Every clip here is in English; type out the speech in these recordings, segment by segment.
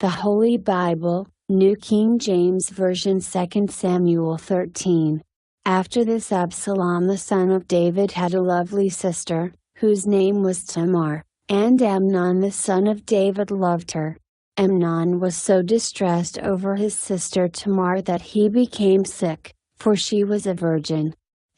The Holy Bible, New King James Version 2 Samuel 13. After this Absalom the son of David had a lovely sister, whose name was Tamar, and Amnon the son of David loved her. Amnon was so distressed over his sister Tamar that he became sick, for she was a virgin.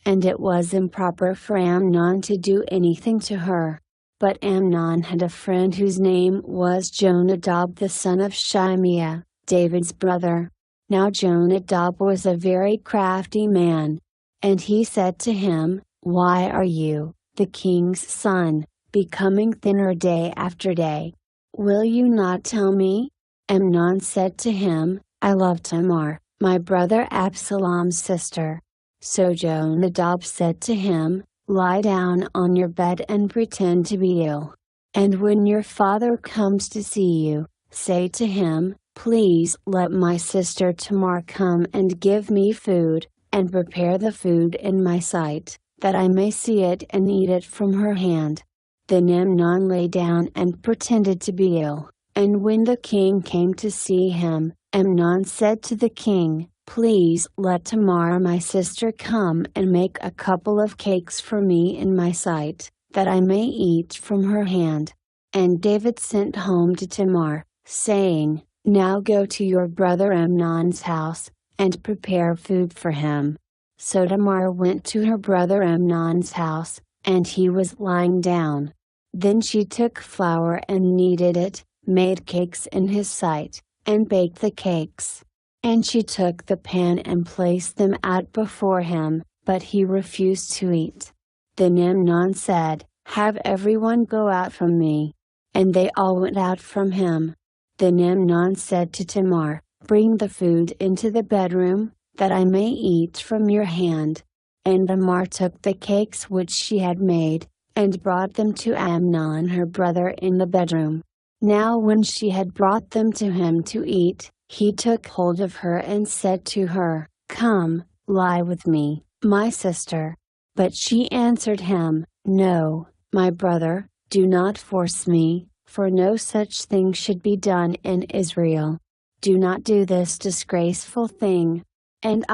And it was improper for Amnon to do anything to her. But Amnon had a friend whose name was Jonadab the son of Shimeah, David's brother. Now Jonadab was a very crafty man. And he said to him, "Why are you, the king's son, becoming thinner day after day? Will you not tell me?" Amnon said to him, "I love Tamar, my brother Absalom's sister." So Jonadab said to him, "Lie down on your bed and pretend to be ill. And when your father comes to see you, say to him, 'Please let my sister Tamar come and give me food, and prepare the food in my sight, that I may see it and eat it from her hand.'" Then Amnon lay down and pretended to be ill, and when the king came to see him, Amnon said to the king, "Please let Tamar my sister come and make a couple of cakes for me in my sight, that I may eat from her hand." And David sent home to Tamar, saying, "Now go to your brother Amnon's house, and prepare food for him." So Tamar went to her brother Amnon's house, and he was lying down. Then she took flour and kneaded it, made cakes in his sight, and baked the cakes. And she took the pan and placed them out before him, but he refused to eat. Then Amnon said, "Have everyone go out from me." And they all went out from him. Then Amnon said to Tamar, "Bring the food into the bedroom, that I may eat from your hand." And Tamar took the cakes which she had made, and brought them to Amnon her brother in the bedroom. Now when she had brought them to him to eat, he took hold of her and said to her, "Come, lie with me, my sister." But she answered him, "No, my brother, do not force me, for no such thing should be done in Israel. Do not do this disgraceful thing. And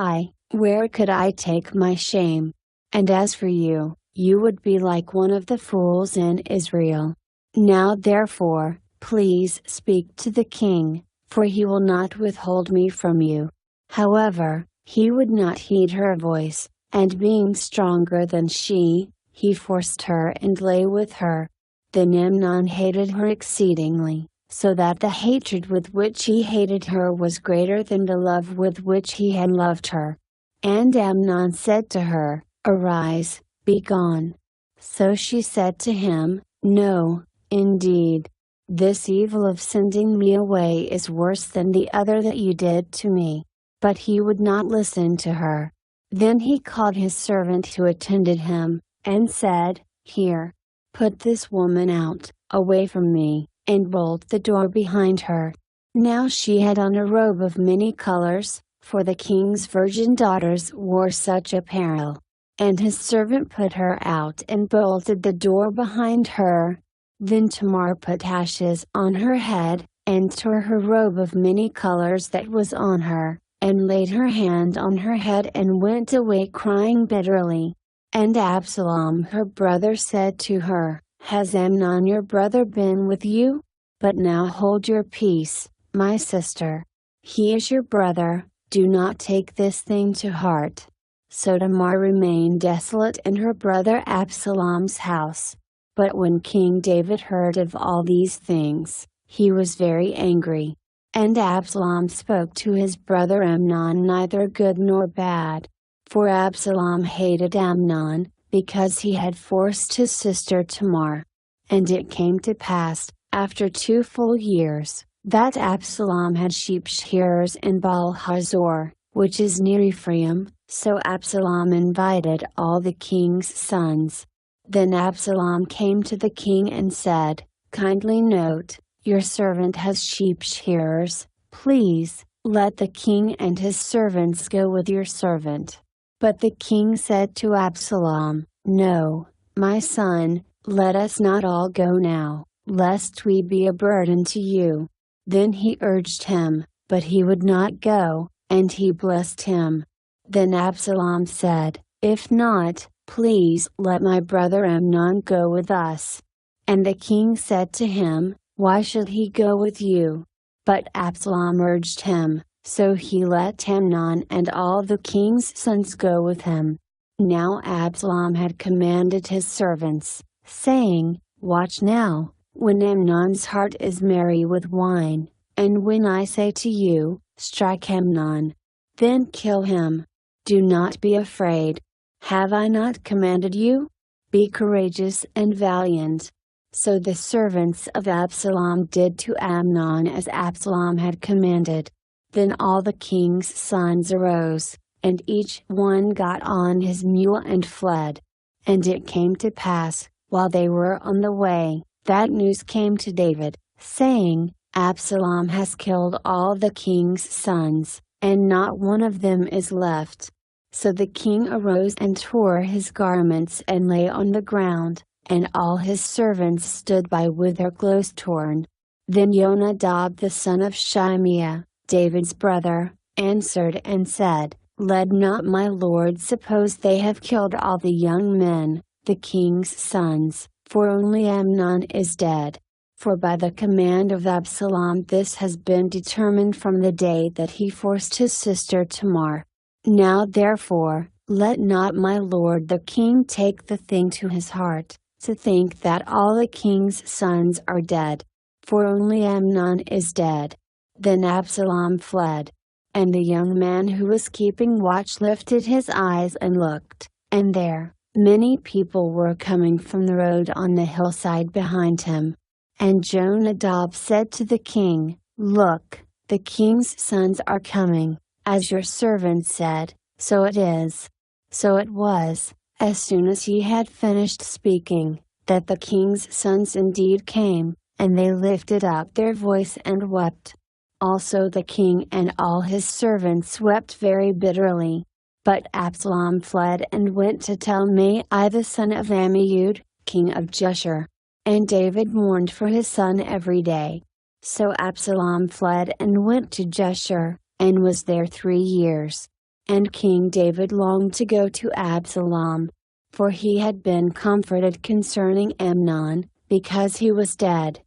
where could I take my shame? And as for you, you would be like one of the fools in Israel. Now therefore, please speak to the king, for he will not withhold me from you." However, he would not heed her voice, and being stronger than she, he forced her and lay with her. Then Amnon hated her exceedingly, so that the hatred with which he hated her was greater than the love with which he had loved her. And Amnon said to her, "Arise, be gone." So she said to him, "No, indeed. This evil of sending me away is worse than the other that you did to me." But he would not listen to her. Then he called his servant who attended him, and said, "Here, put this woman out, away from me, and bolt the door behind her." Now she had on a robe of many colors, for the king's virgin daughters wore such apparel. And his servant put her out and bolted the door behind her. Then Tamar put ashes on her head, and tore her robe of many colors that was on her, and laid her hand on her head and went away crying bitterly. And Absalom her brother said to her, "Has Amnon your brother been with you? But now hold your peace, my sister. He is your brother, do not take this thing to heart." So Tamar remained desolate in her brother Absalom's house. But when King David heard of all these things, he was very angry. And Absalom spoke to his brother Amnon neither good nor bad. For Absalom hated Amnon, because he had forced his sister Tamar. And it came to pass, after 2 full years, that Absalom had sheep shearers in Baal-hazor, which is near Ephraim, so Absalom invited all the king's sons. Then Absalom came to the king and said, "Kindly note, your servant has sheep shearers, please, let the king and his servants go with your servant." But the king said to Absalom, "No, my son, let us not all go now, lest we be a burden to you." Then he urged him, but he would not go, and he blessed him. Then Absalom said, "If not, please let my brother Amnon go with us." And the king said to him, "Why should he go with you?" But Absalom urged him, so he let Amnon and all the king's sons go with him. Now Absalom had commanded his servants, saying, "Watch now, when Amnon's heart is merry with wine, and when I say to you, 'Strike Amnon,' then kill him. Do not be afraid. Have I not commanded you? Be courageous and valiant." So the servants of Absalom did to Amnon as Absalom had commanded. Then all the king's sons arose, and each one got on his mule and fled. And it came to pass, while they were on the way, that news came to David, saying, "Absalom has killed all the king's sons, and not one of them is left." So the king arose and tore his garments and lay on the ground, and all his servants stood by with their clothes torn. Then Jonadab the son of Shimeah, David's brother, answered and said, "Let not my lord suppose they have killed all the young men, the king's sons, for only Amnon is dead. For by the command of Absalom this has been determined from the day that he forced his sister Tamar. Now therefore, let not my lord the king take the thing to his heart, to think that all the king's sons are dead. For only Amnon is dead." Then Absalom fled. And the young man who was keeping watch lifted his eyes and looked, and there, many people were coming from the road on the hillside behind him. And Jonadab said to the king, "Look, the king's sons are coming, as your servant said, so it is." So it was, as soon as he had finished speaking, that the king's sons indeed came, and they lifted up their voice and wept. Also the king and all his servants wept very bitterly. But Absalom fled and went to tell Maai the son of Ammiud, king of Geshur. And David mourned for his son every day. So Absalom fled and went to Geshur, and was there 3 years. And King David longed to go to Absalom, for he had been comforted concerning Amnon, because he was dead.